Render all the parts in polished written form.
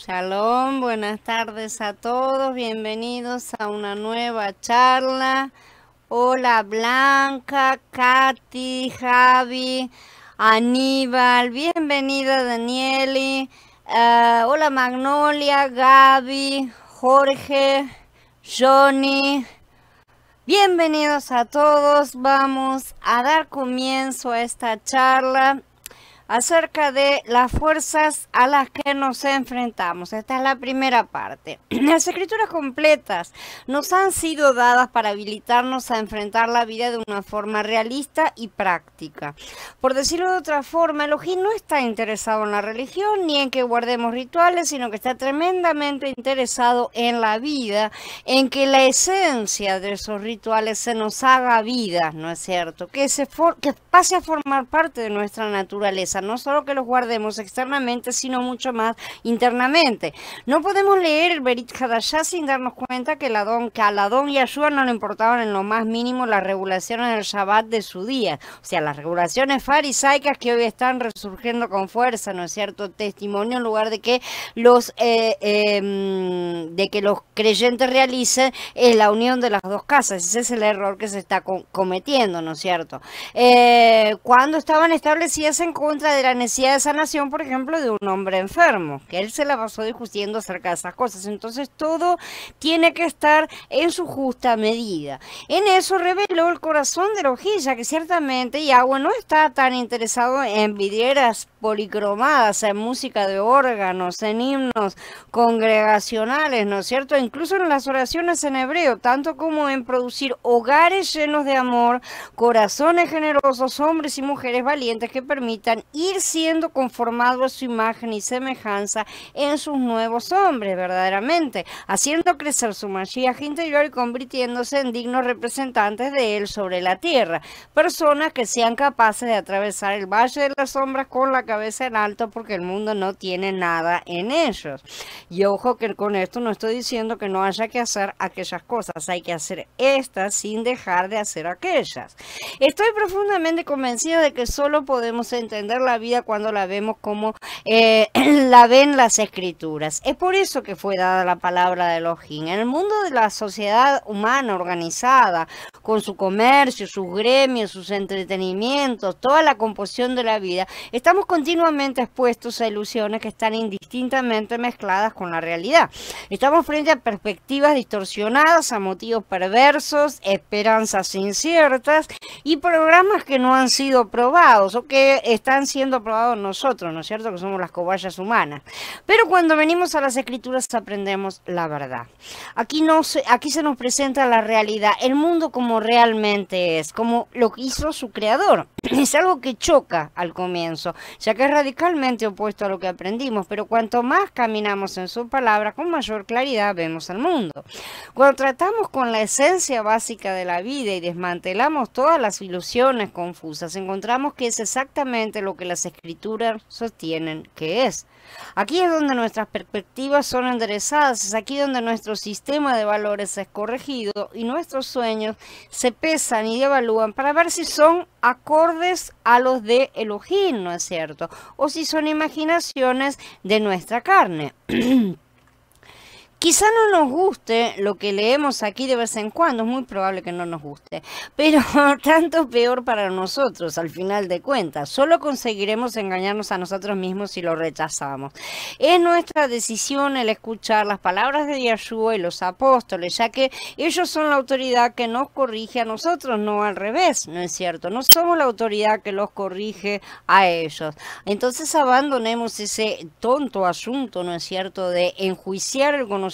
Shalom, buenas tardes a todos, bienvenidos a una nueva charla. Hola Blanca, Katy, Javi, Aníbal, bienvenida Danieli. Hola Magnolia, Gaby, Jorge, Johnny. Bienvenidos a todos, vamos a dar comienzo a esta charla acerca de las fuerzas a las que nos enfrentamos. Esta es la primera parte. Las escrituras completas nos han sido dadas para habilitarnos a enfrentar la vida de una forma realista y práctica. Por decirlo de otra forma, Elohim no está interesado en la religión ni en que guardemos rituales, sino que está tremendamente interesado en la vida, en que la esencia de esos rituales se nos haga vida, ¿no es cierto? Que pase a formar parte de nuestra naturaleza. No solo que los guardemos externamente, sino mucho más internamente. No podemos leer el Berit Hadashah sin darnos cuenta que al Adón y a Yahshua no le importaban en lo más mínimo las regulaciones del Shabbat de su día. O sea, las regulaciones farisaicas que hoy están resurgiendo con fuerza, ¿no es cierto? Testimonio en lugar de que los creyentes realicen la unión de las dos casas. Ese es el error que se está cometiendo, ¿no es cierto? Cuando estaban establecidas en contra de la necesidad de sanación, por ejemplo, de un hombre enfermo, que él se la pasó discutiendo acerca de esas cosas. Entonces todo tiene que estar en su justa medida. En eso reveló el corazón de Elohim, ya que ciertamente Yahweh no está tan interesado en vidrieras policromadas, en música de órganos, en himnos congregacionales, ¿no es cierto? Incluso en las oraciones en hebreo, tanto como en producir hogares llenos de amor, corazones generosos, hombres y mujeres valientes que permitan ir siendo conformados a su imagen y semejanza en sus nuevos hombres, verdaderamente, haciendo crecer su Mashiach interior y convirtiéndose en dignos representantes de él sobre la tierra, personas que sean capaces de atravesar el valle de las sombras con la cabeza en alto, porque el mundo no tiene nada en ellos. Y ojo que con esto no estoy diciendo que no haya que hacer aquellas cosas, hay que hacer estas sin dejar de hacer aquellas. Estoy profundamente convencida de que solo podemos entender la vida cuando la vemos como la ven las escrituras. Es por eso que fue dada la palabra de Elohim. En el mundo de la sociedad humana organizada, con su comercio, sus gremios, sus entretenimientos, toda la composición de la vida, estamos continuamente expuestos a ilusiones que están indistintamente mezcladas con la realidad. Estamos frente a perspectivas distorsionadas, a motivos perversos, esperanzas inciertas y programas que no han sido probados o que están siendo probados nosotros, ¿no es cierto? Que somos las cobayas humanas. Pero cuando venimos a las escrituras aprendemos la verdad. Aquí se nos presenta la realidad, el mundo como realmente es, como lo hizo su creador. Es algo que choca al comienzo, ya que es radicalmente opuesto a lo que aprendimos, pero cuanto más caminamos en su palabra, con mayor claridad vemos el mundo. Cuando tratamos con la esencia básica de la vida y desmantelamos todas las ilusiones confusas, encontramos que es exactamente lo que las escrituras sostienen que es. Aquí es donde nuestras perspectivas son enderezadas, es aquí donde nuestro sistema de valores es corregido y nuestros sueños se pesan y devalúan para ver si son acordes a los de Elohim, ¿no es cierto? O si son imaginaciones de nuestra carne. Quizá no nos guste lo que leemos aquí de vez en cuando, es muy probable que no nos guste, pero tanto peor para nosotros al final de cuentas. Solo conseguiremos engañarnos a nosotros mismos si lo rechazamos. Es nuestra decisión el escuchar las palabras de Yahshua y los apóstoles, ya que ellos son la autoridad que nos corrige a nosotros, no al revés, ¿no es cierto? No somos la autoridad que los corrige a ellos. Entonces abandonemos ese tonto asunto, ¿no es cierto?, de enjuiciar el conocimiento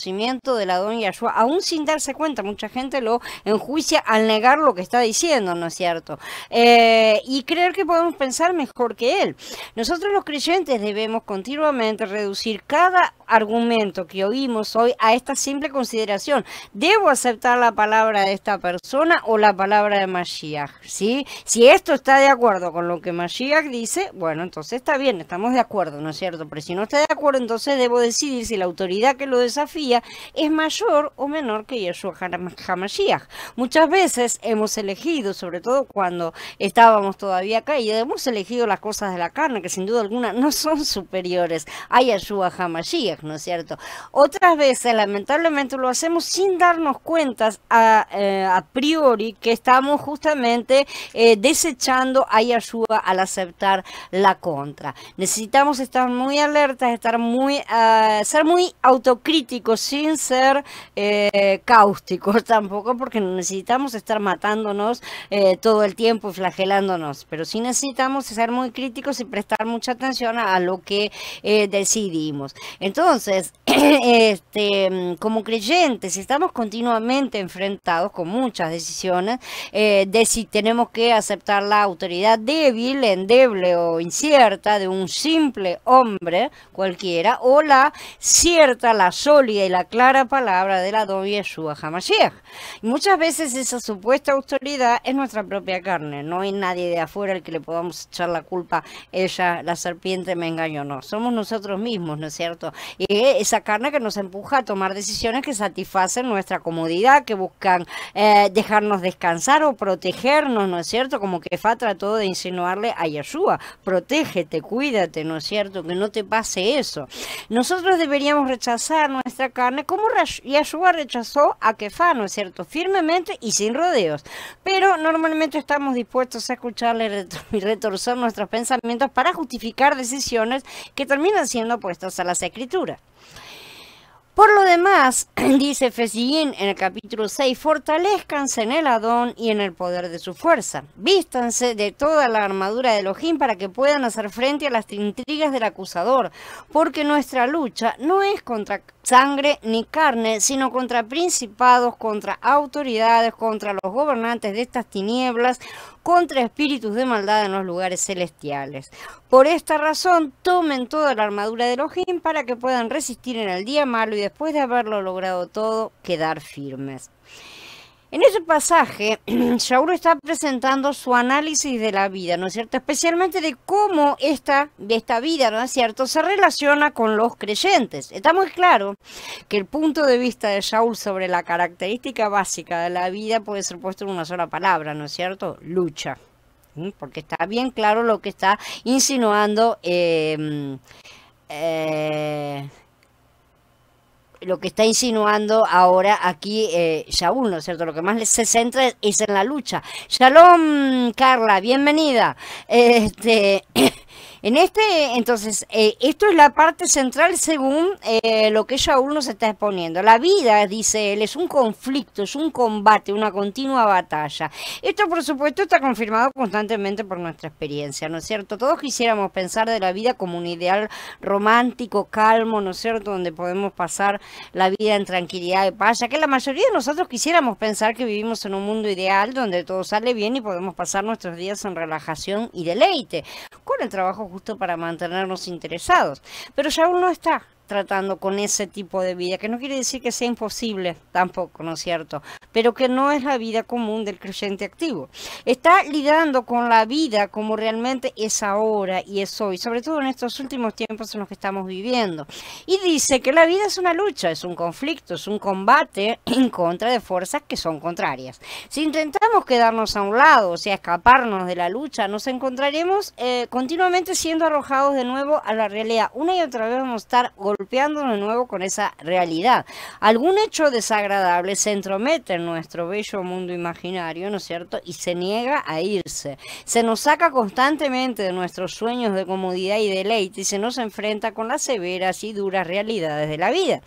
del Adón Yahshua, aún sin darse cuenta. Mucha gente lo enjuicia al negar lo que está diciendo, ¿no es cierto? Y creer que podemos pensar mejor que él. Nosotros los creyentes debemos continuamente reducir cada argumento que oímos hoy a esta simple consideración: ¿debo aceptar la palabra de esta persona o la palabra de Mashiach? ¿Sí? Si esto está de acuerdo con lo que Mashiach dice, bueno, entonces está bien, estamos de acuerdo, ¿no es cierto? Pero si no está de acuerdo, entonces debo decidir si la autoridad que lo desafía día es mayor o menor que Yeshua HaMashiach. Muchas veces hemos elegido, sobre todo cuando estábamos todavía caídos, hemos elegido las cosas de la carne, que sin duda alguna no son superiores a Yeshua HaMashiach, ¿no es cierto? Otras veces, lamentablemente, lo hacemos sin darnos cuenta a priori que estamos justamente desechando a Yeshua al aceptar la contra. Necesitamos estar muy alertas, ser muy autocríticos sin ser cáusticos tampoco, porque no necesitamos estar matándonos todo el tiempo y flagelándonos, pero sí necesitamos ser muy críticos y prestar mucha atención a lo que decidimos. Entonces, como creyentes, estamos continuamente enfrentados con muchas decisiones de si tenemos que aceptar la autoridad débil, endeble o incierta de un simple hombre cualquiera, o la cierta, la sólida y la clara palabra del Adón Yeshua HaMashiach. Y muchas veces esa supuesta autoridad es nuestra propia carne, no hay nadie de afuera al que le podamos echar la culpa, ella, la serpiente me engañó, no, somos nosotros mismos, ¿no es cierto? Y esa carne que nos empuja a tomar decisiones que satisfacen nuestra comodidad, que buscan dejarnos descansar o protegernos, ¿no es cierto? Como que Fa trató de insinuarle a Yeshua, protégete, cuídate, ¿no es cierto? Que no te pase eso. Nosotros deberíamos rechazar nuestra carne como Yeshua rechazó a Kefá, ¿no es cierto? Firmemente y sin rodeos. Pero normalmente estamos dispuestos a escucharle y retorcer nuestros pensamientos para justificar decisiones que terminan siendo opuestas a las Escrituras. Por lo demás, dice Efesín en el capítulo 6, fortalezcanse en el Adón y en el poder de su fuerza. Vístanse de toda la armadura de Elohim para que puedan hacer frente a las intrigas del acusador, porque nuestra lucha no es contra sangre ni carne, sino contra principados, contra autoridades, contra los gobernantes de estas tinieblas, contra espíritus de maldad en los lugares celestiales. Por esta razón, tomen toda la armadura de Elohim para que puedan resistir en el día malo y después de haberlo logrado todo, quedar firmes. En ese pasaje, Shaul está presentando su análisis de la vida, ¿no es cierto? Especialmente de cómo esta vida, ¿no es cierto?, se relaciona con los creyentes. Está muy claro que el punto de vista de Shaul sobre la característica básica de la vida puede ser puesto en una sola palabra, ¿no es cierto? Lucha. Porque está bien claro lo que está insinuando ahora aquí Shaul, ¿no es cierto? Lo que más se centra es en la lucha. Shalom, Carla, bienvenida. Entonces, esto es la parte central según lo que Shaul nos está exponiendo. La vida, dice él, es un conflicto, es un combate, una continua batalla. Esto, por supuesto, está confirmado constantemente por nuestra experiencia, ¿no es cierto? Todos quisiéramos pensar de la vida como un ideal romántico, calmo, ¿no es cierto? Donde podemos pasar la vida en tranquilidad y paz, ya que la mayoría de nosotros quisiéramos pensar que vivimos en un mundo ideal donde todo sale bien y podemos pasar nuestros días en relajación y deleite, con el trabajo justo para mantenernos interesados. Pero Shaul no está tratando con ese tipo de vida, que no quiere decir que sea imposible tampoco, ¿no es cierto? Pero que no es la vida común del creyente activo. Está lidiando con la vida como realmente es ahora y es hoy, sobre todo en estos últimos tiempos en los que estamos viviendo. Y dice que la vida es una lucha, es un conflicto, es un combate en contra de fuerzas que son contrarias. Si intentamos quedarnos a un lado, o sea, escaparnos de la lucha, nos encontraremos continuamente siendo arrojados de nuevo a la realidad. Una y otra vez vamos a estar golpeándonos de nuevo con esa realidad. Algún hecho desagradable se entromete en nuestro bello mundo imaginario, ¿no es cierto? Y se niega a irse. Se nos saca constantemente de nuestros sueños de comodidad y deleite y se nos enfrenta con las severas y duras realidades de la vida.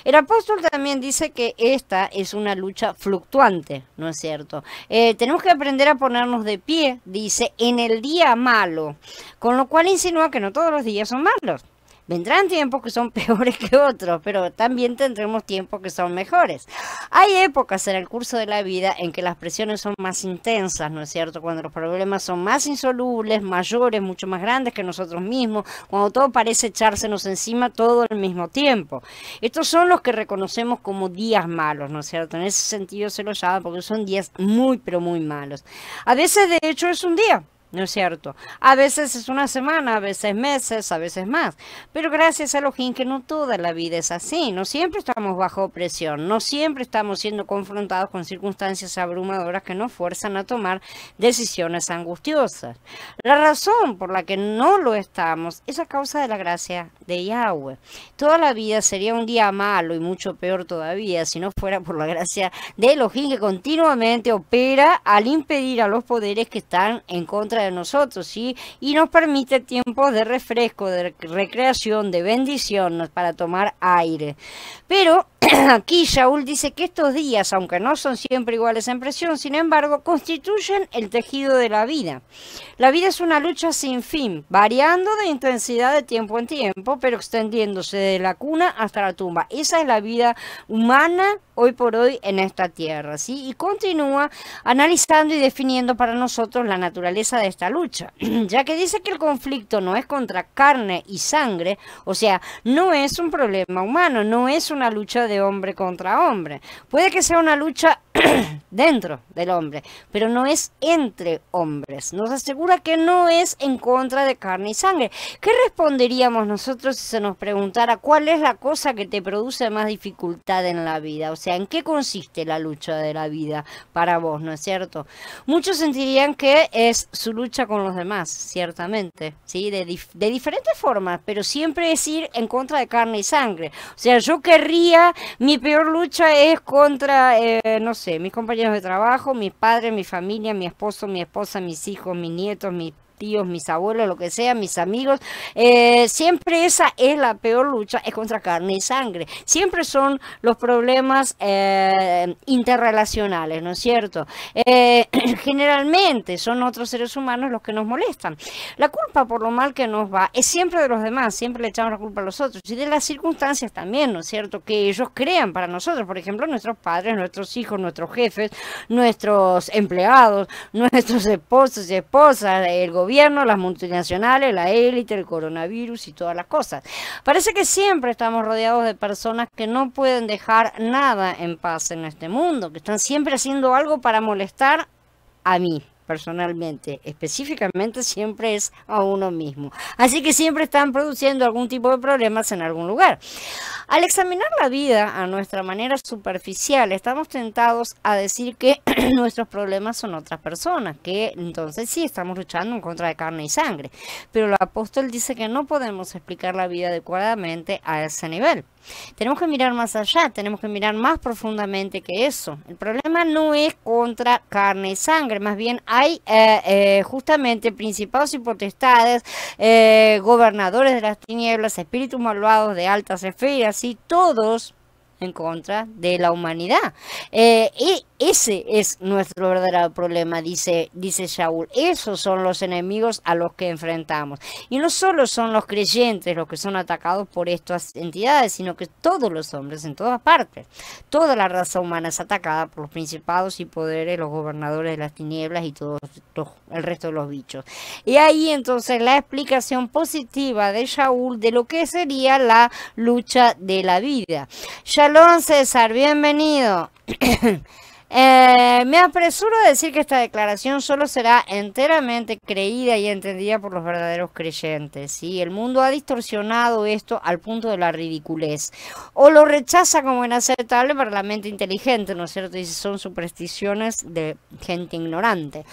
El apóstol también dice que esta es una lucha fluctuante, ¿no es cierto? Tenemos que aprender a ponernos de pie, dice, en el día malo, con lo cual insinúa que no todos los días son malos. Vendrán tiempos que son peores que otros, pero también tendremos tiempos que son mejores. Hay épocas en el curso de la vida en que las presiones son más intensas, ¿no es cierto? Cuando los problemas son más insolubles, mayores, mucho más grandes que nosotros mismos, cuando todo parece echársenos encima todo al mismo tiempo. Estos son los que reconocemos como días malos, ¿no es cierto? En ese sentido se los llama porque son días muy, pero muy malos. A veces, de hecho, es un día. ¿no es cierto? A veces es una semana, a veces meses, a veces más. Pero gracias a Elohim que no toda la vida es así. No siempre estamos bajo presión, no siempre estamos siendo confrontados con circunstancias abrumadoras que nos fuerzan a tomar decisiones angustiosas. La razón por la que no lo estamos es a causa de la gracia de Yahweh. Toda la vida sería un día malo y mucho peor todavía si no fuera por la gracia de Elohim que continuamente opera al impedir a los poderes que están en contra de nosotros, ¿sí? Y nos permite tiempos de refresco, de recreación, de bendición para tomar aire. Pero aquí Shaul dice que estos días, aunque no son siempre iguales en presión, sin embargo, constituyen el tejido de la vida. La vida es una lucha sin fin, variando de intensidad de tiempo en tiempo, pero extendiéndose de la cuna hasta la tumba. Esa es la vida humana hoy por hoy en esta tierra, ¿sí? Y continúa analizando y definiendo para nosotros la naturaleza de esta lucha, ya que dice que el conflicto no es contra carne y sangre, o sea, no es un problema humano, no es una lucha de hombre contra hombre. Puede que sea una lucha dentro del hombre, pero no es entre hombres. Nos asegura que no es en contra de carne y sangre. ¿Qué responderíamos nosotros si se nos preguntara cuál es la cosa que te produce más dificultad en la vida? O sea, ¿en qué consiste la lucha de la vida para vos, no es cierto? Muchos sentirían que es su lucha con los demás, ciertamente, ¿sí? De diferentes formas, pero siempre es ir en contra de carne y sangre. O sea, yo querría, mi peor lucha es contra, no sé, mis compañeros de trabajo, mis padres, mi familia, mi esposo, mi esposa, mis hijos, mis nietos, mis tíos, mis abuelos, lo que sea, mis amigos, siempre esa es la peor lucha, es contra carne y sangre. Siempre son los problemas interrelacionales, ¿no es cierto? Generalmente son otros seres humanos los que nos molestan. La culpa por lo mal que nos va es siempre de los demás, siempre le echamos la culpa a los otros y de las circunstancias también, ¿no es cierto? Que ellos crean para nosotros, por ejemplo, nuestros padres, nuestros hijos, nuestros jefes, nuestros empleados, nuestros esposos y esposas, el gobierno, las multinacionales, la élite, el coronavirus y todas las cosas. Parece que siempre estamos rodeados de personas que no pueden dejar nada en paz en este mundo, que están siempre haciendo algo para molestar a mí. Personalmente, específicamente siempre es a uno mismo. Así que siempre están produciendo algún tipo de problemas en algún lugar. Al examinar la vida a nuestra manera superficial, estamos tentados a decir que nuestros problemas son otras personas, que entonces sí estamos luchando en contra de carne y sangre. Pero el apóstol dice que no podemos explicar la vida adecuadamente a ese nivel. Tenemos que mirar más allá, tenemos que mirar más profundamente que eso. El problema no es contra carne y sangre, más bien hay justamente principados y potestades, gobernadores de las tinieblas, espíritus malvados de altas esferas y todos en contra de la humanidad. Y ese es nuestro verdadero problema, dice Shaul. Esos son los enemigos a los que enfrentamos. Y no solo son los creyentes los que son atacados por estas entidades, sino que todos los hombres en todas partes. Toda la raza humana es atacada por los principados y poderes, los gobernadores de las tinieblas y todos el resto de los bichos. Y ahí entonces la explicación positiva de Shaul de lo que sería la lucha de la vida. Shalom César, bienvenido. Me apresuro a decir que esta declaración solo será enteramente creída y entendida por los verdaderos creyentes, ¿sí? El mundo ha distorsionado esto al punto de la ridiculez, o lo rechaza como inaceptable para la mente inteligente, ¿no es cierto? Y son supersticiones de gente ignorante.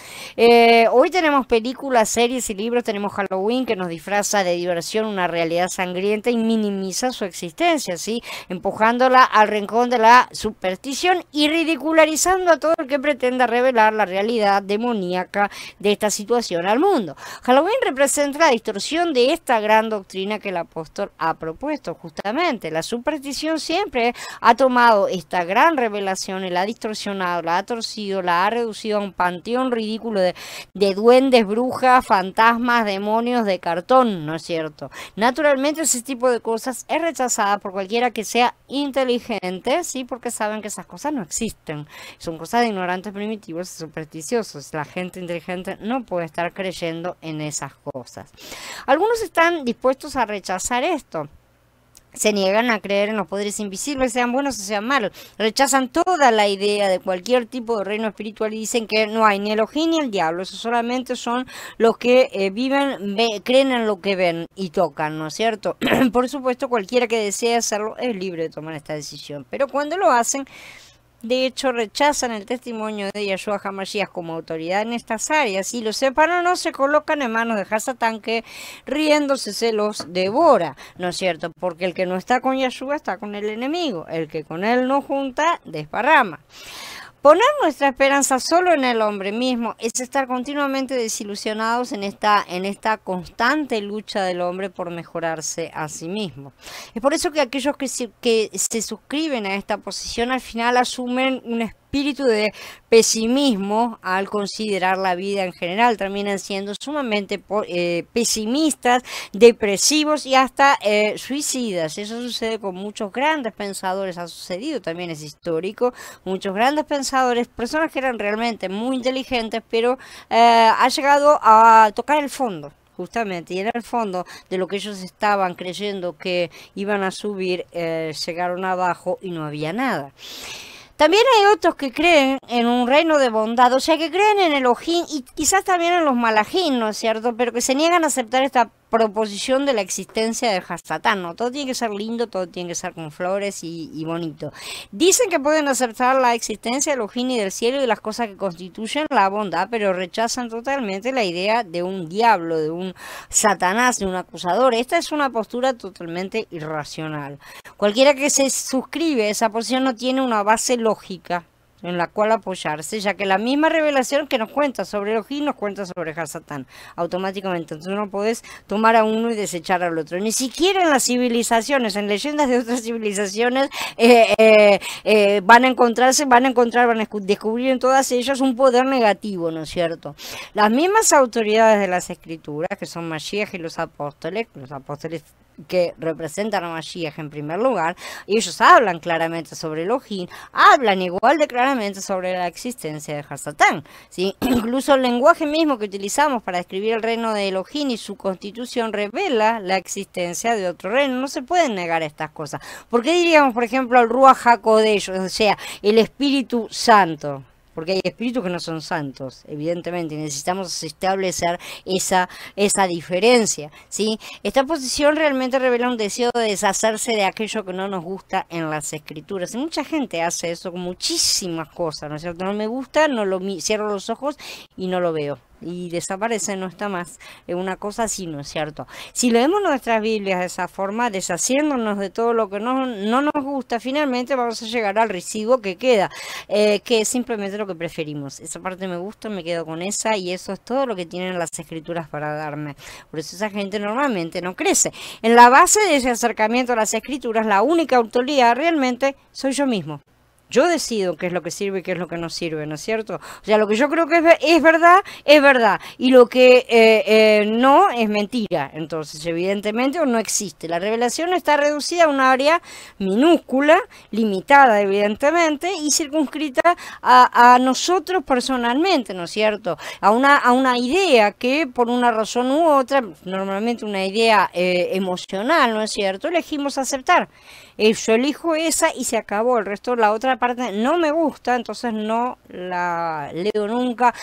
Hoy tenemos películas, series y libros, tenemos Halloween que nos disfraza de diversión una realidad sangrienta y minimiza su existencia, ¿sí? Empujándola al rincón de la superstición y ridicularizando a todo el que pretenda revelar la realidad demoníaca de esta situación al mundo. Halloween representa la distorsión de esta gran doctrina que el apóstol ha propuesto, justamente. La superstición siempre ha tomado esta gran revelación y la ha distorsionado, la ha torcido, la ha reducido a un panteón ridículo de duendes, brujas, fantasmas, demonios de cartón, ¿no es cierto? Naturalmente ese tipo de cosas es rechazada por cualquiera que sea inteligente, sí, porque saben que esas cosas no existen. Son cosas de ignorantes primitivos y supersticiosos. La gente inteligente no puede estar creyendo en esas cosas. Algunos están dispuestos a rechazar esto. Se niegan a creer en los poderes invisibles, sean buenos o sean malos. Rechazan toda la idea de cualquier tipo de reino espiritual y dicen que no hay ni Elohim ni el diablo. Eso solamente son los que creen en lo que ven y tocan, ¿no es cierto? Por supuesto, cualquiera que desee hacerlo es libre de tomar esta decisión. Pero cuando lo hacen, de hecho, rechazan el testimonio de Yahshua HaMashiach como autoridad en estas áreas y los separan o se colocan en manos de Hasatán que riéndose se los devora, ¿no es cierto? Porque el que no está con Yahshua está con el enemigo, el que con él no junta desparrama. Poner nuestra esperanza solo en el hombre mismo es estar continuamente desilusionados en esta constante lucha del hombre por mejorarse a sí mismo. Es por eso que aquellos que se suscriben a esta posición al final asumen un espíritu de pesimismo al considerar la vida en general. Terminan siendo sumamente pesimistas, depresivos y hasta suicidas. Eso sucede con muchos grandes pensadores, ha sucedido, también es histórico. Muchos grandes pensadores, personas que eran realmente muy inteligentes, pero ha llegado a tocar el fondo. Justamente, y en el fondo de lo que ellos estaban creyendo que iban a subir, llegaron abajo y no había nada. También hay otros que creen en un reino de bondad, o sea, que creen en Elohim y quizás también en los malajim, ¿no es cierto? Pero que se niegan a aceptar esta proposición de la existencia del Hasatán, ¿no? Todo tiene que ser lindo, todo tiene que ser con flores y bonito. Dicen que pueden aceptar la existencia de Elohim y del cielo y de las cosas que constituyen la bondad, pero rechazan totalmente la idea de un diablo, de un Satanás, de un acusador. Esta es una postura totalmente irracional. Cualquiera que se suscribe a esa posición no tiene una base lógica en la cual apoyarse, ya que la misma revelación que nos cuenta sobre Elohim nos cuenta sobre Hasatán, automáticamente. Entonces no podés tomar a uno y desechar al otro. Ni siquiera en las civilizaciones, en leyendas de otras civilizaciones, van a descubrir en todas ellas un poder negativo, ¿no es cierto? Las mismas autoridades de las escrituras, que son Mashiach y los apóstoles que representan a Mashiach en primer lugar, ellos hablan claramente sobre Elohim, hablan igual de claramente sobre la existencia de Hasatán, ¿sí? Incluso el lenguaje mismo que utilizamos para describir el reino de Elohim y su constitución revela la existencia de otro reino. No se pueden negar estas cosas. ¿Por qué diríamos, por ejemplo, el Ruach HaKodesh, o sea, el Espíritu Santo? Porque hay espíritus que no son santos, evidentemente, y necesitamos establecer esa diferencia, ¿sí? Esta posición realmente revela un deseo de deshacerse de aquello que no nos gusta en las escrituras. Y mucha gente hace eso con muchísimas cosas, ¿no es cierto? No me gusta, cierro los ojos y no lo veo. Y desaparece, no está más. Es una cosa así, ¿no es cierto? Si leemos nuestras Biblias de esa forma, deshaciéndonos de todo lo que no nos gusta, finalmente vamos a llegar al residuo que queda, que es simplemente lo que preferimos. Esa parte me gusta, me quedo con esa, y eso es todo lo que tienen las escrituras para darme. Por eso esa gente normalmente no crece. En la base de ese acercamiento a las escrituras, la única autoridad realmente soy yo mismo. Yo decido qué es lo que sirve y qué es lo que no sirve, ¿no es cierto? O sea, lo que yo creo que es verdad, es verdad. Y lo que no es mentira. Entonces, evidentemente, no existe. La revelación está reducida a un área minúscula, limitada, evidentemente, y circunscrita a nosotros personalmente, ¿no es cierto? A una idea que, por una razón u otra, normalmente una idea emocional, ¿no es cierto?, elegimos aceptar. Yo elijo esa y se acabó. El resto, la otra parte no me gusta, entonces no la leo nunca.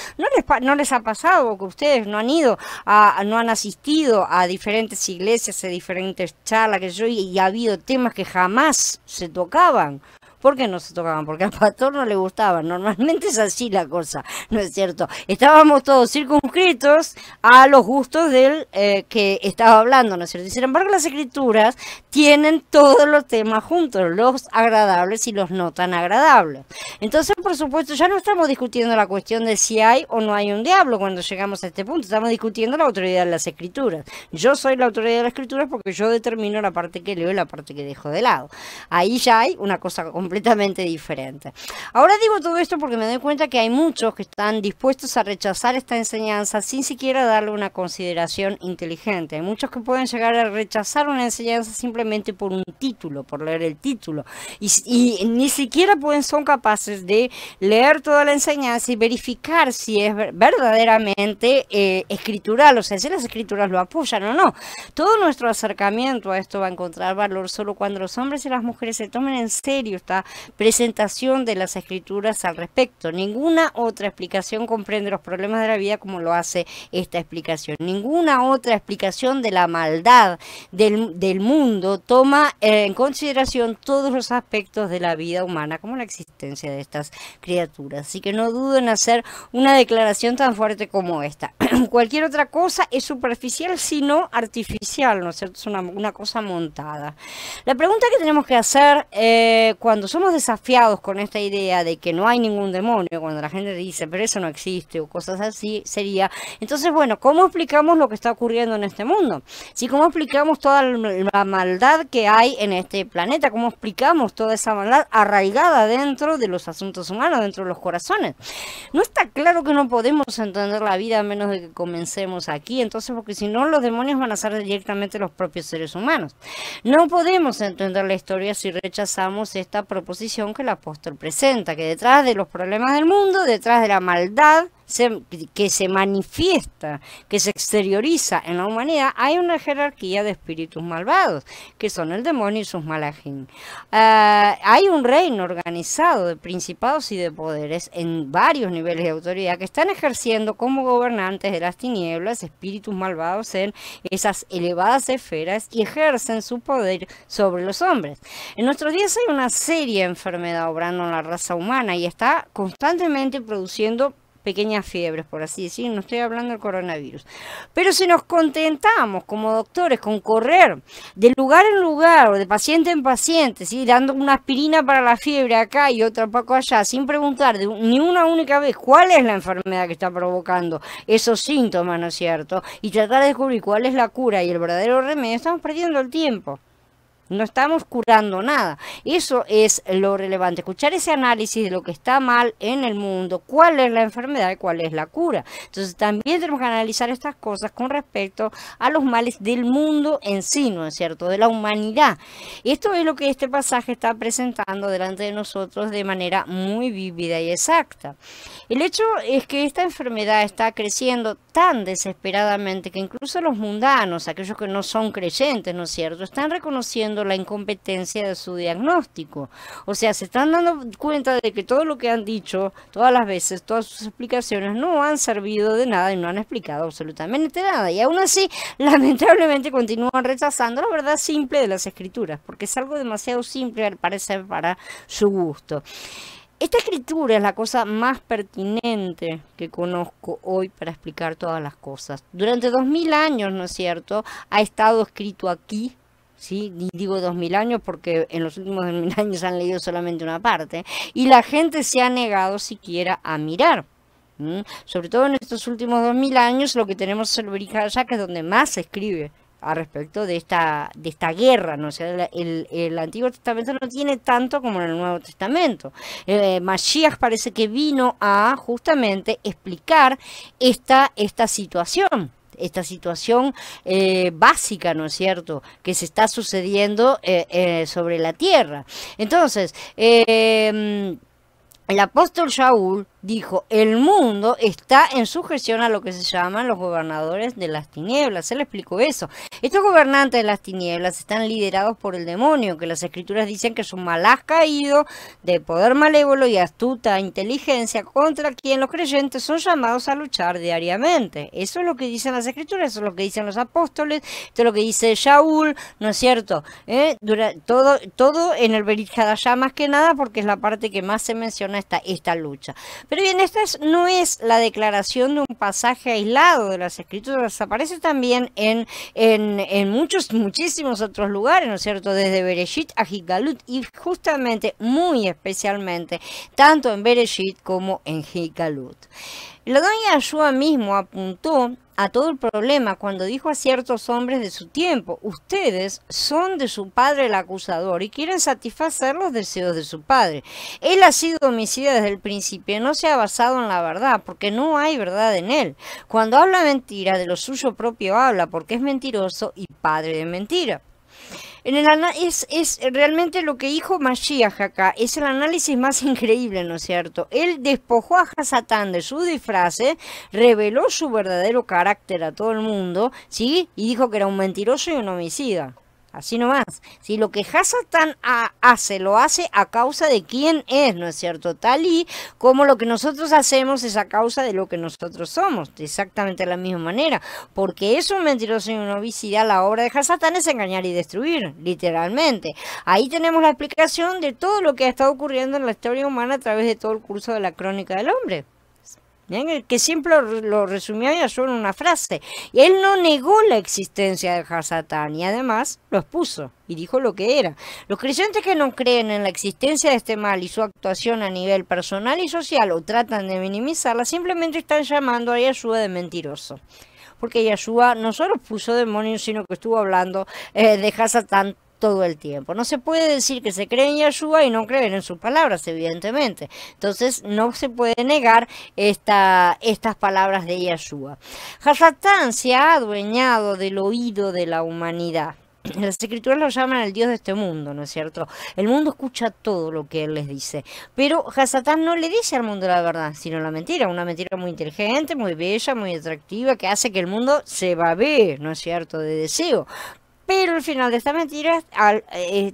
¿No les ha pasado que ustedes no han no han asistido a diferentes iglesias, a diferentes charlas y ha habido temas que jamás se tocaban? ¿Por qué no se tocaban? Porque al pastor no le gustaban. Normalmente es así la cosa, ¿no es cierto? Estábamos todos circunscritos a los gustos del que estaba hablando, ¿no es cierto? Y sin embargo, las escrituras tienen todos los temas juntos, los agradables y los no tan agradables. Entonces, por supuesto, ya no estamos discutiendo la cuestión de si hay o no hay un diablo cuando llegamos a este punto. Estamos discutiendo la autoridad de las escrituras. Yo soy la autoridad de las escrituras porque yo determino la parte que leo y la parte que dejo de lado. Ahí ya hay una cosa completamente completamente diferente. Ahora digo todo esto porque me doy cuenta que hay muchos que están dispuestos a rechazar esta enseñanza sin siquiera darle una consideración inteligente. Hay muchos que pueden llegar a rechazar una enseñanza simplemente por un título, por leer el título, y ni siquiera son capaces de leer toda la enseñanza y verificar si es verdaderamente escritural, o sea, si las escrituras lo apoyan o no. Todo nuestro acercamiento a esto va a encontrar valor solo cuando los hombres y las mujeres se tomen en serio esta presentación de las escrituras al respecto. Ninguna otra explicación comprende los problemas de la vida como lo hace esta explicación. Ninguna otra explicación de la maldad del mundo toma en consideración todos los aspectos de la vida humana, como la existencia de estas criaturas. Así que no duden en hacer una declaración tan fuerte como esta. Cualquier otra cosa es superficial, sino artificial, ¿no es cierto? Es una cosa montada. La pregunta que tenemos que hacer cuando somos desafiados con esta idea de que no hay ningún demonio, cuando la gente dice, pero eso no existe, o cosas así, sería, entonces, bueno, ¿cómo explicamos lo que está ocurriendo en este mundo? ¿Sí? ¿Cómo explicamos toda la maldad que hay en este planeta? ¿Cómo explicamos toda esa maldad arraigada dentro de los asuntos humanos, dentro de los corazones? No está claro que no podemos entender la vida a menos de que comencemos aquí, entonces, porque si no, los demonios van a ser directamente los propios seres humanos. No podemos entender la historia si rechazamos esta proposición que el apóstol presenta, que detrás de los problemas del mundo, detrás de la maldad que se manifiesta, que se exterioriza en la humanidad, hay una jerarquía de espíritus malvados, que son el demonio y sus malajim. Hay un reino organizado de principados y de poderes en varios niveles de autoridad que están ejerciendo como gobernantes de las tinieblas, espíritus malvados en esas elevadas esferas, y ejercen su poder sobre los hombres. En nuestros días hay una seria enfermedad obrando en la raza humana y está constantemente produciendo pequeñas fiebres, por así decir, no estoy hablando del coronavirus. Pero si nos contentamos como doctores con correr de lugar en lugar o de paciente en paciente, ¿sí? Dando una aspirina para la fiebre acá y otra poco allá, sin preguntar ni una única vez cuál es la enfermedad que está provocando esos síntomas, ¿no es cierto? Y tratar de descubrir cuál es la cura y el verdadero remedio, estamos perdiendo el tiempo. No estamos curando nada. Eso es lo relevante. Escuchar ese análisis de lo que está mal en el mundo, cuál es la enfermedad y cuál es la cura. Entonces también tenemos que analizar estas cosas con respecto a los males del mundo en sí, ¿no es cierto? De la humanidad. Esto es lo que este pasaje está presentando delante de nosotros de manera muy vívida y exacta. El hecho es que esta enfermedad está creciendo tan desesperadamente que incluso los mundanos, aquellos que no son creyentes, ¿no es cierto?, están reconociendo la incompetencia de su diagnóstico. O sea, se están dando cuenta de que todo lo que han dicho, todas las veces, todas sus explicaciones no han servido de nada y no han explicado absolutamente nada. Y aún así, lamentablemente, continúan rechazando la verdad simple de las escrituras, porque es algo demasiado simple al parecer para su gusto. Esta escritura es la cosa más pertinente que conozco hoy para explicar todas las cosas. Durante 2000 años, ¿no es cierto?, ha estado escrito aquí. Sí, y digo 2000 años porque en los últimos 2000 años han leído solamente una parte y la gente se ha negado siquiera a mirar. Sobre todo en estos últimos 2000 años lo que tenemos es el Berihá, que es donde más se escribe a respecto de esta guerra, ¿no? O sea, el Antiguo Testamento no tiene tanto como en el Nuevo Testamento. Mashiach parece que vino a justamente explicar esta situación. Esta situación básica, ¿no es cierto?, que se está sucediendo sobre la tierra. Entonces, el apóstol Shaul dijo, el mundo está en sujeción a lo que se llaman los gobernadores de las tinieblas. Él explicó eso. Estos gobernantes de las tinieblas están liderados por el demonio, que las escrituras dicen que es un malaj caído de poder malévolo y astuta inteligencia contra quien los creyentes son llamados a luchar diariamente. Eso es lo que dicen las escrituras, eso es lo que dicen los apóstoles, esto es lo que dice Shaul, ¿no es cierto? Todo en el Berihá más que nada porque es la parte que más se menciona esta lucha. Pero bien, esta no es la declaración de un pasaje aislado de las escrituras, aparece también en muchísimos otros lugares, ¿no es cierto?, desde Bereshit a Higalut, y justamente, muy especialmente, tanto en Bereshit como en Higalut. El Adón Yahshua mismo apuntó a todo el problema cuando dijo a ciertos hombres de su tiempo: ustedes son de su padre el acusador y quieren satisfacer los deseos de su padre. Él ha sido homicida desde el principio, no se ha basado en la verdad, porque no hay verdad en él. Cuando habla mentira, de lo suyo propio habla, porque es mentiroso y padre de mentira. Es realmente lo que dijo Mashiach acá, es el análisis más increíble, ¿no es cierto? Él despojó a Hasatán de su disfraz, reveló su verdadero carácter a todo el mundo, ¿sí? Y dijo que era un mentiroso y un homicida. Así nomás. Si lo que Hasatán hace, lo hace a causa de quién es, ¿no es cierto? Tal y como lo que nosotros hacemos es a causa de lo que nosotros somos. De exactamente la misma manera. Porque es un mentiroso y un homicida. La obra de Hasatán es engañar y destruir, literalmente. Ahí tenemos la explicación de todo lo que ha estado ocurriendo en la historia humana a través de todo el curso de la crónica del hombre. Bien, que siempre lo resumió Yahshua en una frase. Y él no negó la existencia de Hasatán y además lo expuso y dijo lo que era. Los creyentes que no creen en la existencia de este mal y su actuación a nivel personal y social o tratan de minimizarla, simplemente están llamando a Yahshua de mentiroso. Porque Yahshua no solo puso demonios, sino que estuvo hablando de Hasatán todo el tiempo. No se puede decir que se cree en Yahshua y no creer en sus palabras, evidentemente. Entonces no se puede negar estas palabras de Yahshua. Hasatán se ha adueñado del oído de la humanidad. Las escrituras lo llaman el Dios de este mundo, ¿no es cierto? El mundo escucha todo lo que él les dice. Pero Hasatán no le dice al mundo la verdad, sino la mentira. Una mentira muy inteligente, muy bella, muy atractiva, que hace que el mundo se babee, ¿no es cierto?, de deseo. Pero al final de esta mentira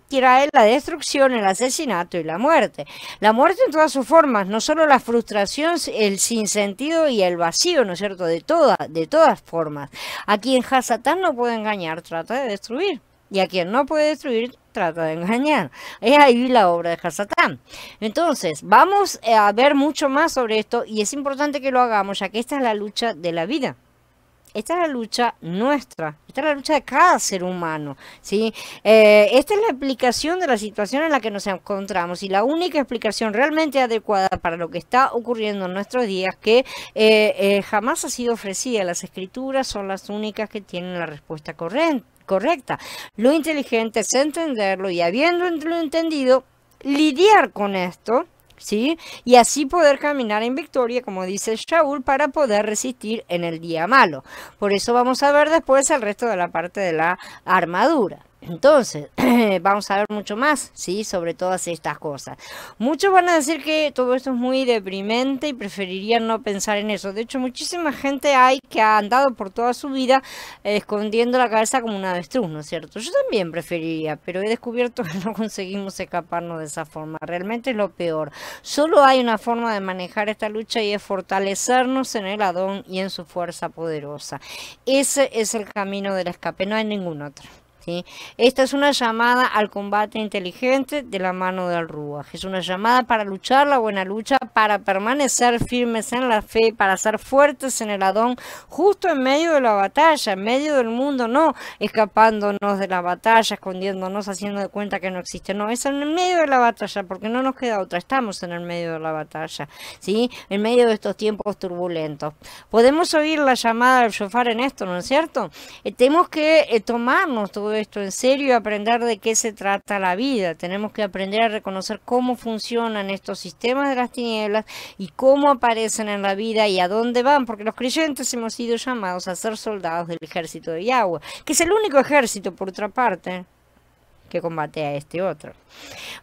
tira a él la destrucción, el asesinato y la muerte. La muerte en todas sus formas, no solo la frustración, el sinsentido y el vacío, ¿no es cierto? De todas formas. A quien Hasatán no puede engañar, trata de destruir. Y a quien no puede destruir, trata de engañar. Es ahí la obra de Hasatán. Entonces, vamos a ver mucho más sobre esto y es importante que lo hagamos, ya que esta es la lucha de la vida. Esta es la lucha nuestra, esta es la lucha de cada ser humano, ¿sí? Esta es la explicación de la situación en la que nos encontramos y la única explicación realmente adecuada para lo que está ocurriendo en nuestros días, que jamás ha sido ofrecida. Las escrituras son las únicas que tienen la respuesta correcta. Lo inteligente es entenderlo y habiéndolo entendido, lidiar con esto, ¿sí? Y así poder caminar en victoria, como dice Shaul, para poder resistir en el día malo. Por eso vamos a ver después el resto de la parte de la armadura. Entonces, vamos a ver mucho más, ¿sí?, sobre todas estas cosas. Muchos van a decir que todo esto es muy deprimente y preferirían no pensar en eso. De hecho, muchísima gente hay que ha andado por toda su vida escondiendo la cabeza como un avestruz, ¿no es cierto? Yo también preferiría, pero he descubierto que no conseguimos escaparnos de esa forma. Realmente es lo peor. Solo hay una forma de manejar esta lucha y es fortalecernos en el Adón y en su fuerza poderosa. Ese es el camino del escape, no hay ningún otro. ¿Sí? Esta es una llamada al combate inteligente de la mano del Ruach. Es una llamada para luchar la buena lucha, para permanecer firmes en la fe, para ser fuertes en el Adón, justo en medio de la batalla, en medio del mundo, no escapándonos de la batalla, escondiéndonos, haciendo de cuenta que no existe. No, es en el medio de la batalla, porque no nos queda otra. Estamos en el medio de la batalla, ¿sí? En medio de estos tiempos turbulentos. Podemos oír la llamada del shofar en esto, ¿no es cierto? Tenemos que tomarnos todo esto en serio y aprender de qué se trata la vida. Tenemos que aprender a reconocer cómo funcionan estos sistemas de las tinieblas y cómo aparecen en la vida y a dónde van, porque los creyentes hemos sido llamados a ser soldados del ejército de Yahweh, que es el único ejército, por otra parte, que combate a este otro.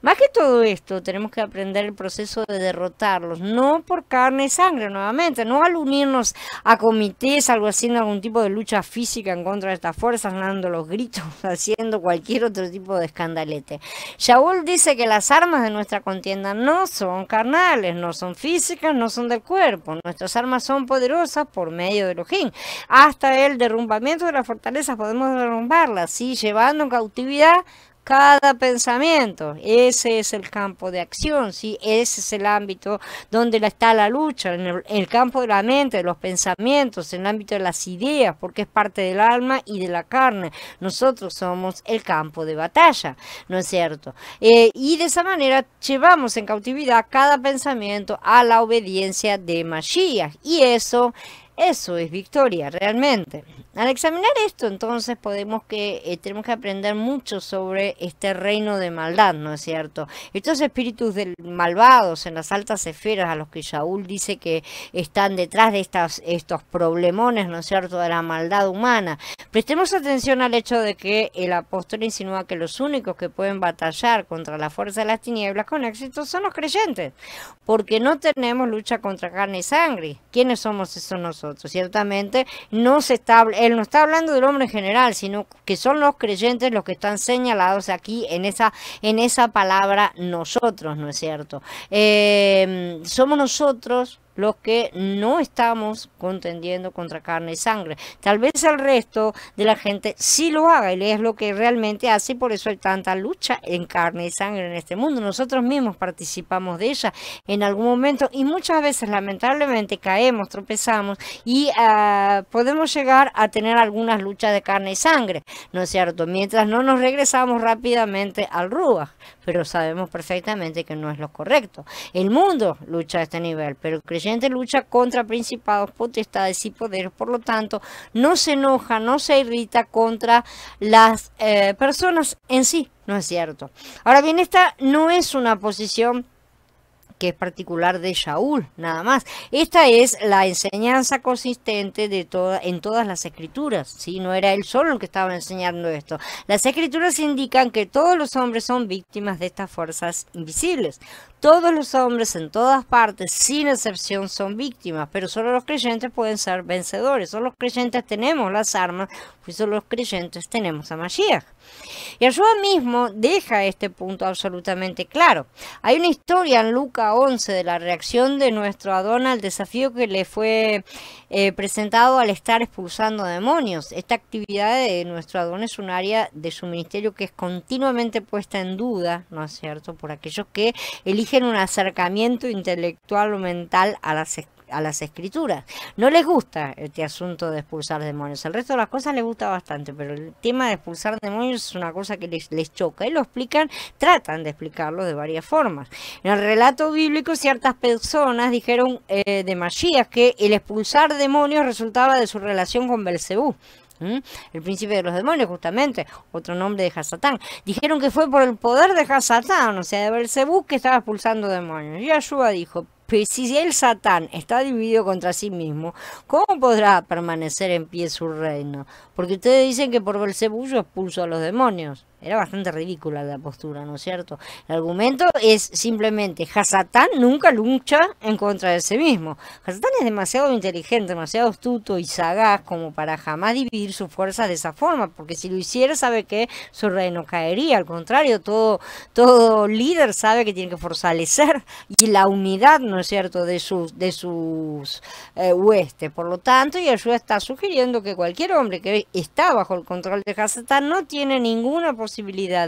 Más que todo esto, tenemos que aprender el proceso de derrotarlos, no por carne y sangre, nuevamente, no al unirnos a comités, algo haciendo algún tipo de lucha física en contra de estas fuerzas, dando los gritos, haciendo cualquier otro tipo de escandalete. Shaul dice que las armas de nuestra contienda no son carnales, no son físicas, no son del cuerpo. Nuestras armas son poderosas por medio de Elohim. Hasta el derrumbamiento de las fortalezas podemos derrumbarlas, ¿sí? Llevando en cautividad cada pensamiento. Ese es el campo de acción, ¿sí? Ese es el ámbito donde está la lucha, en el campo de la mente, de los pensamientos, en el ámbito de las ideas, porque es parte del alma y de la carne. Nosotros somos el campo de batalla, ¿no es cierto? Y de esa manera llevamos en cautividad cada pensamiento a la obediencia de Mashiach. Y eso es victoria, realmente. Al examinar esto, entonces, tenemos que aprender mucho sobre este reino de maldad, ¿no es cierto? Estos espíritus malvados en las altas esferas a los que Shaul dice que están detrás de estos problemones, ¿no es cierto?, de la maldad humana. Prestemos atención al hecho de que el apóstol insinúa que los únicos que pueden batallar contra la fuerza de las tinieblas con éxito son los creyentes, porque no tenemos lucha contra carne y sangre. ¿Quiénes somos esos nosotros? Ciertamente él no está hablando del hombre en general, sino que son los creyentes los que están señalados aquí en esa palabra nosotros, ¿no es cierto? Somos nosotros los que no estamos contendiendo contra carne y sangre. Tal vez el resto de la gente sí lo haga y es lo que realmente hace, y por eso hay tanta lucha en carne y sangre en este mundo. Nosotros mismos participamos de ella en algún momento y muchas veces lamentablemente caemos, tropezamos y podemos llegar a tener algunas luchas de carne y sangre, ¿no es cierto? Mientras no nos regresamos rápidamente al Ruach, pero sabemos perfectamente que no es lo correcto. El mundo lucha a este nivel, pero el creyente lucha contra principados, potestades y poderes. Por lo tanto, no se enoja, no se irrita contra las personas en sí, ¿no es cierto? Ahora bien, esta no es una posición que es particular de Shaul, nada más. Esta es la enseñanza consistente en todas las escrituras, ¿sí? No era él solo el que estaba enseñando esto. Las escrituras indican que todos los hombres son víctimas de estas fuerzas invisibles. Todos los hombres en todas partes, sin excepción, son víctimas, pero solo los creyentes pueden ser vencedores. Solo los creyentes tenemos las armas, pues solo los creyentes tenemos a Mashiach. Y Yeshua mismo deja este punto absolutamente claro. Hay una historia en Lucas 11 de la reacción de nuestro Adón al desafío que le fue presentado al estar expulsando demonios. Esta actividad de nuestro Adón es un área de su ministerio que es continuamente puesta en duda, ¿no es cierto?, por aquellos que eligen un acercamiento intelectual o mental a las escrituras. No les gusta este asunto de expulsar demonios. El resto de las cosas les gusta bastante, pero el tema de expulsar demonios es una cosa que les choca. Y lo explican, tratan de explicarlo de varias formas. En el relato bíblico, ciertas personas dijeron de Mashiach que el expulsar demonios resultaba de su relación con Belcebú. El príncipe de los demonios, justamente, otro nombre de Hasatán. Dijeron que fue por el poder de Hasatán, o sea, de Belcebú, que estaba expulsando demonios. Y Yeshua dijo: pues si el Satán está dividido contra sí mismo, ¿cómo podrá permanecer en pie su reino? Porque ustedes dicen que por Belcebú yo expulso a los demonios. Era bastante ridícula la postura, ¿no es cierto? El argumento es simplemente: Hasatán nunca lucha en contra de sí mismo. Hasatán es demasiado inteligente, demasiado astuto y sagaz como para jamás dividir sus fuerzas de esa forma, porque si lo hiciera sabe que su reino caería. Al contrario, todo líder sabe que tiene que fortalecer y la unidad, ¿no es cierto?, de sus huestes. Por lo tanto, Yeshua está sugiriendo que cualquier hombre que está bajo el control de Hasatán no tiene ninguna posibilidad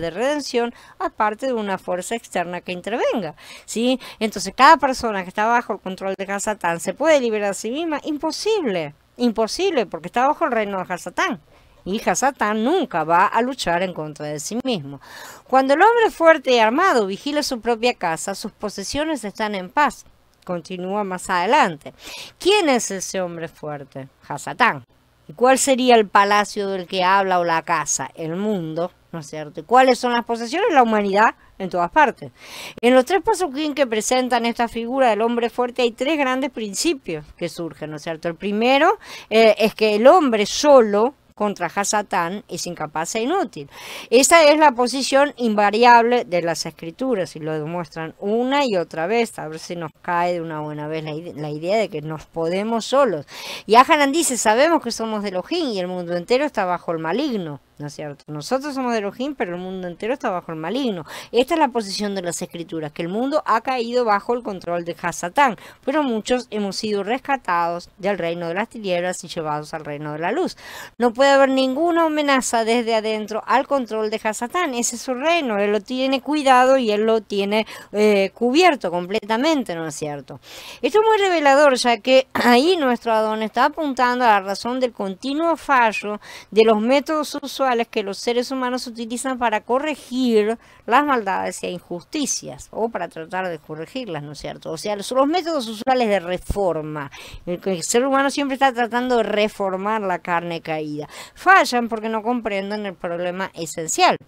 de redención aparte de una fuerza externa que intervenga, ¿sí? Entonces, cada persona que está bajo el control de Hasatán se puede liberar a sí misma. Imposible, porque está bajo el reino de Hasatán. Y Hasatán nunca va a luchar en contra de sí mismo. Cuando el hombre fuerte y armado vigila su propia casa, sus posesiones están en paz. Continúa más adelante. ¿Quién es ese hombre fuerte? Hasatán. ¿Y cuál sería el palacio del que habla o la casa? El mundo, ¿no es cierto? ¿Y cuáles son las posesiones? La humanidad en todas partes. En los tres pasuquín que presentan esta figura del hombre fuerte hay tres grandes principios que surgen, ¿no es cierto? El primero es que el hombre solo contra Hasatán es incapaz e inútil. Esa es la posición invariable de las escrituras y lo demuestran una y otra vez. A ver si nos cae de una buena vez la idea de que nos podemos solos. Y Hanan dice: sabemos que somos de Elohim y el mundo entero está bajo el maligno. ¿no es cierto? Nosotros somos de Elohim, pero el mundo entero está bajo el maligno. Esta es la posición de las escrituras, que el mundo ha caído bajo el control de Hasatán, pero muchos hemos sido rescatados del reino de las tinieblas y llevados al reino de la luz. No puede haber ninguna amenaza desde adentro al control de Hasatán. Ese es su reino, él lo tiene cuidado y él lo tiene cubierto completamente, ¿no es cierto? Esto es muy revelador, ya que ahí nuestro Adón está apuntando a la razón del continuo fallo de los métodos usuales que los seres humanos utilizan para corregir las maldades e injusticias, o para tratar de corregirlas, ¿no es cierto? O sea, son los métodos usuales de reforma. El ser humano siempre está tratando de reformar la carne caída. Fallan porque no comprenden el problema esencial.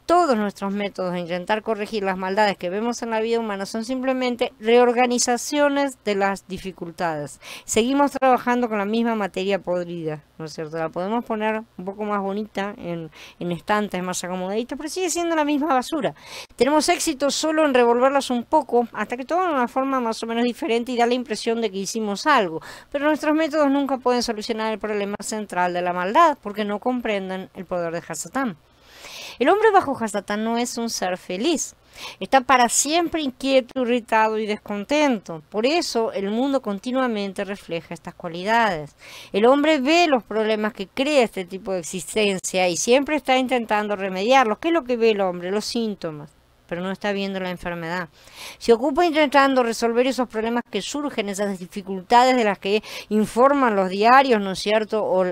Todos nuestros métodos de intentar corregir las maldades que vemos en la vida humana son simplemente reorganizaciones de las dificultades. Seguimos trabajando con la misma materia podrida, ¿no es cierto? La podemos poner un poco más bonita en estantes más acomodaditos, pero sigue siendo la misma basura. Tenemos éxito solo en revolverlas un poco hasta que toman una forma más o menos diferente y da la impresión de que hicimos algo. Pero nuestros métodos nunca pueden solucionar el problema central de la maldad porque no comprenden el poder de Hasatán. El hombre bajo Hasatán no es un ser feliz. Está para siempre inquieto, irritado y descontento. Por eso el mundo continuamente refleja estas cualidades. El hombre ve los problemas que crea este tipo de existencia y siempre está intentando remediarlos. ¿Qué es lo que ve el hombre? Los síntomas, pero no está viendo la enfermedad. Se ocupa intentando resolver esos problemas que surgen, esas dificultades de las que informan los diarios, ¿no es cierto? O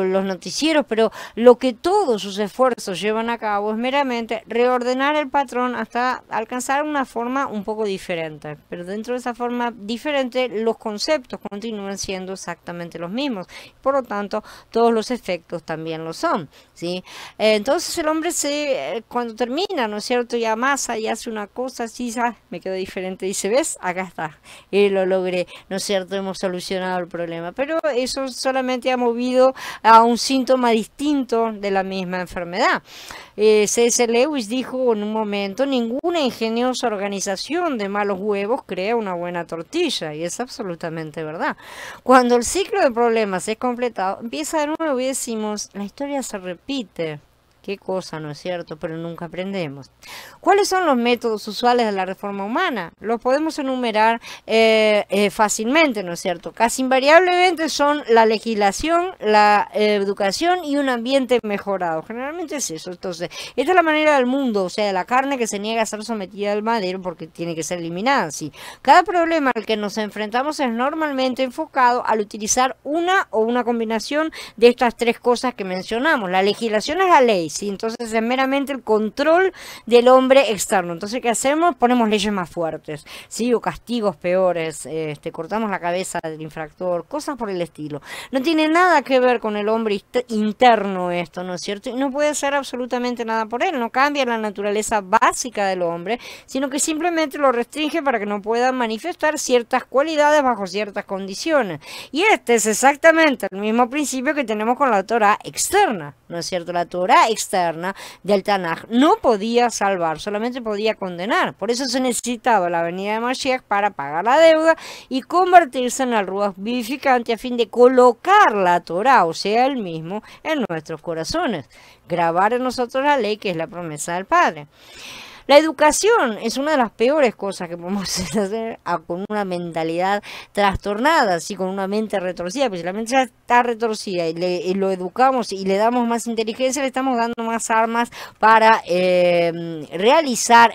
los noticieros, pero lo que todos sus esfuerzos llevan a cabo es meramente reordenar el patrón hasta alcanzar una forma un poco diferente. Pero dentro de esa forma diferente, los conceptos continúan siendo exactamente los mismos. Por lo tanto, todos los efectos también lo son, ¿sí? Entonces el hombre cuando termina, ¿no es cierto? Y amasa y hace una cosa así, ya me quedó diferente. Dice, ¿ves? Acá está. Y lo logré, ¿no es cierto? Hemos solucionado el problema. Pero eso solamente ha movido a un síntoma distinto de la misma enfermedad. C.S. Lewis dijo en un momento, ninguna ingeniosa organización de malos huevos crea una buena tortilla. Y es absolutamente verdad. Cuando el ciclo de problemas es completado, empieza de nuevo y decimos, la historia se repite. Qué cosa, ¿no es cierto? Pero nunca aprendemos. ¿Cuáles son los métodos usuales de la reforma humana? Los podemos enumerar fácilmente, ¿no es cierto? Casi invariablemente son la legislación, la educación y un ambiente mejorado. Generalmente es eso. Entonces, esta es la manera del mundo, o sea, de la carne que se niega a ser sometida al madero porque tiene que ser eliminada. Sí. Cada problema al que nos enfrentamos es normalmente enfocado al utilizar una o una combinación de estas tres cosas que mencionamos. La legislación es la ley. ¿Sí? Entonces es meramente el control del hombre externo. Entonces, ¿qué hacemos? Ponemos leyes más fuertes, ¿sí? O castigos peores, cortamos la cabeza del infractor, cosas por el estilo. No tiene nada que ver con el hombre interno esto, ¿no es cierto? Y no puede hacer absolutamente nada por él, no cambia la naturaleza básica del hombre, sino que simplemente lo restringe para que no pueda manifestar ciertas cualidades bajo ciertas condiciones. Y este es exactamente el mismo principio que tenemos con la Torah externa, ¿no es cierto? La Torah externa del Tanaj no podía salvar, solamente podía condenar. Por eso se necesitaba la venida de Mashiach para pagar la deuda y convertirse en el Ruach vivificante a fin de colocar la Torah, o sea, el mismo, en nuestros corazones. Grabar en nosotros la ley, que es la promesa del Padre. La educación es una de las peores cosas que podemos hacer con una mentalidad trastornada, así con una mente retorcida, porque si la mente ya está retorcida y lo educamos y le damos más inteligencia, le estamos dando más armas para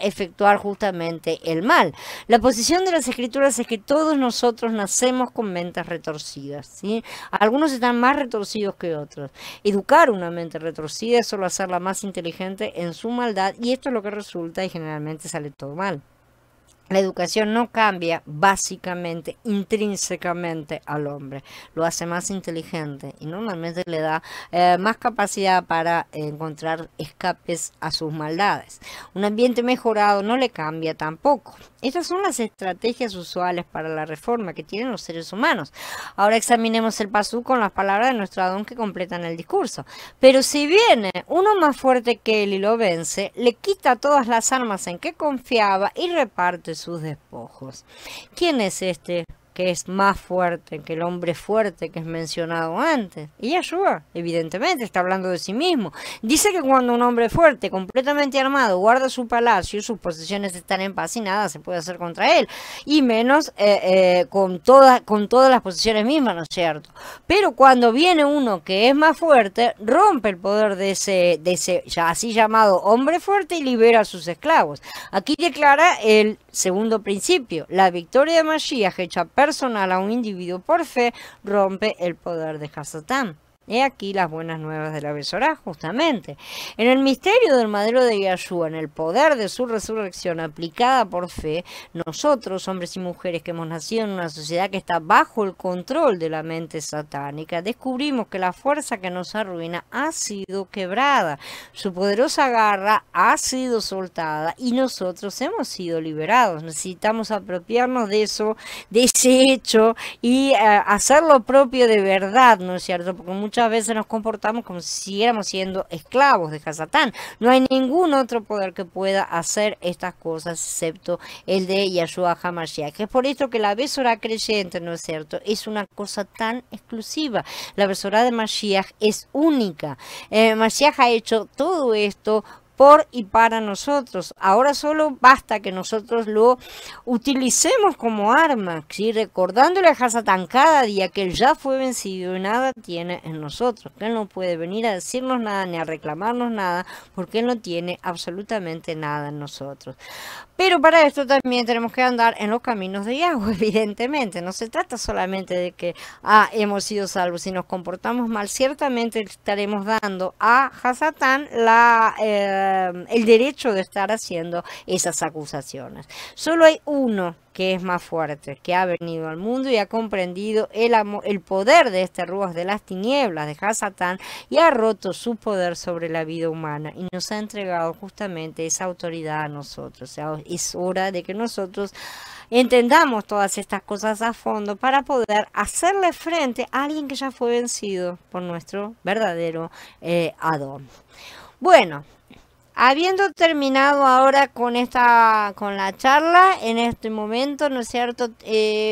efectuar justamente el mal. La posición de las escrituras es que todos nosotros nacemos con mentes retorcidas, ¿sí? Algunos están más retorcidos que otros. Educar una mente retorcida es solo hacerla más inteligente en su maldad, y esto es lo que resulta y generalmente sale todo mal. La educación no cambia básicamente, intrínsecamente al hombre, lo hace más inteligente y normalmente le da más capacidad para encontrar escapes a sus maldades. Un ambiente mejorado no le cambia tampoco. Estas son las estrategias usuales para la reforma que tienen los seres humanos. Ahora examinemos el pasú con las palabras de nuestro Adón que completan el discurso. Pero si viene uno más fuerte que él y lo vence, le quita todas las armas en que confiaba y reparte sus despojos. ¿Quién es este que es más fuerte que el hombre fuerte que es mencionado antes? Y Yeshua, evidentemente, está hablando de sí mismo. Dice que cuando un hombre fuerte, completamente armado, guarda su palacio, sus posesiones están en paz y nada se puede hacer contra él. Y menos con todas las posesiones mismas, ¿no es cierto? Pero cuando viene uno que es más fuerte, rompe el poder de ese ya así llamado hombre fuerte y libera a sus esclavos. Aquí declara el segundo principio: la victoria de Mashiach hecha personal a un individuo por fe rompe el poder de Hasatán. He aquí las buenas nuevas de la Besorá, justamente. En el misterio del madero de Yahshua, en el poder de su resurrección aplicada por fe, nosotros, hombres y mujeres que hemos nacido en una sociedad que está bajo el control de la mente satánica, descubrimos que la fuerza que nos arruina ha sido quebrada, su poderosa garra ha sido soltada y nosotros hemos sido liberados. Necesitamos apropiarnos de eso, de ese hecho y hacer lo propio de verdad, ¿no es cierto? Porque muchas veces nos comportamos como si siguiéramos siendo esclavos de Hasatán. No hay ningún otro poder que pueda hacer estas cosas excepto el de Yahshua HaMashiach. Es por esto que la Besorá creyente, ¿no es cierto?, es una cosa tan exclusiva. La Besorá de Mashiach es única. Mashiach ha hecho todo esto por y para nosotros. Ahora solo basta que nosotros lo utilicemos como arma, ¿sí? Recordándole a Hasatán cada día que él ya fue vencido y nada tiene en nosotros, que él no puede venir a decirnos nada ni a reclamarnos nada, porque él no tiene absolutamente nada en nosotros. Pero para esto también tenemos que andar en los caminos de Yahweh, evidentemente. No se trata solamente de que hemos sido salvos. Si nos comportamos mal, ciertamente estaremos dando a Hasatán el derecho de estar haciendo esas acusaciones. Solo hay uno que es más fuerte, que ha venido al mundo y ha comprendido el poder de este Ruach de las tinieblas, de Hasatán, y ha roto su poder sobre la vida humana y nos ha entregado justamente esa autoridad a nosotros. O sea, es hora de que nosotros entendamos todas estas cosas a fondo para poder hacerle frente a alguien que ya fue vencido por nuestro verdadero Adón. Bueno, habiendo terminado ahora con la charla, en este momento, ¿no es cierto?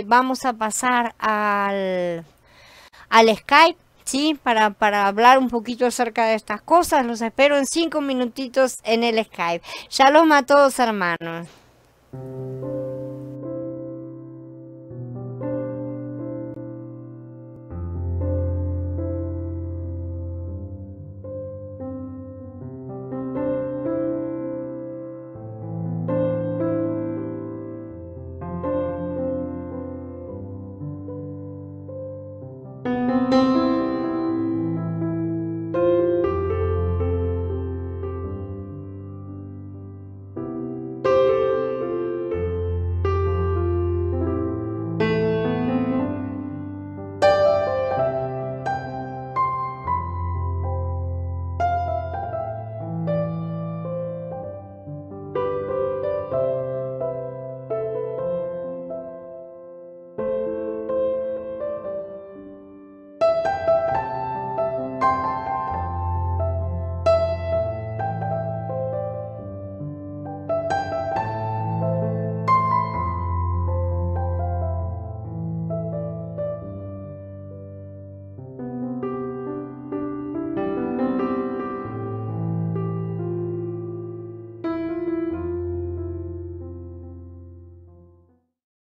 Vamos a pasar al Skype, ¿sí? Para hablar un poquito acerca de estas cosas. Los espero en 5 minutitos en el Skype. Shalom a todos, hermanos.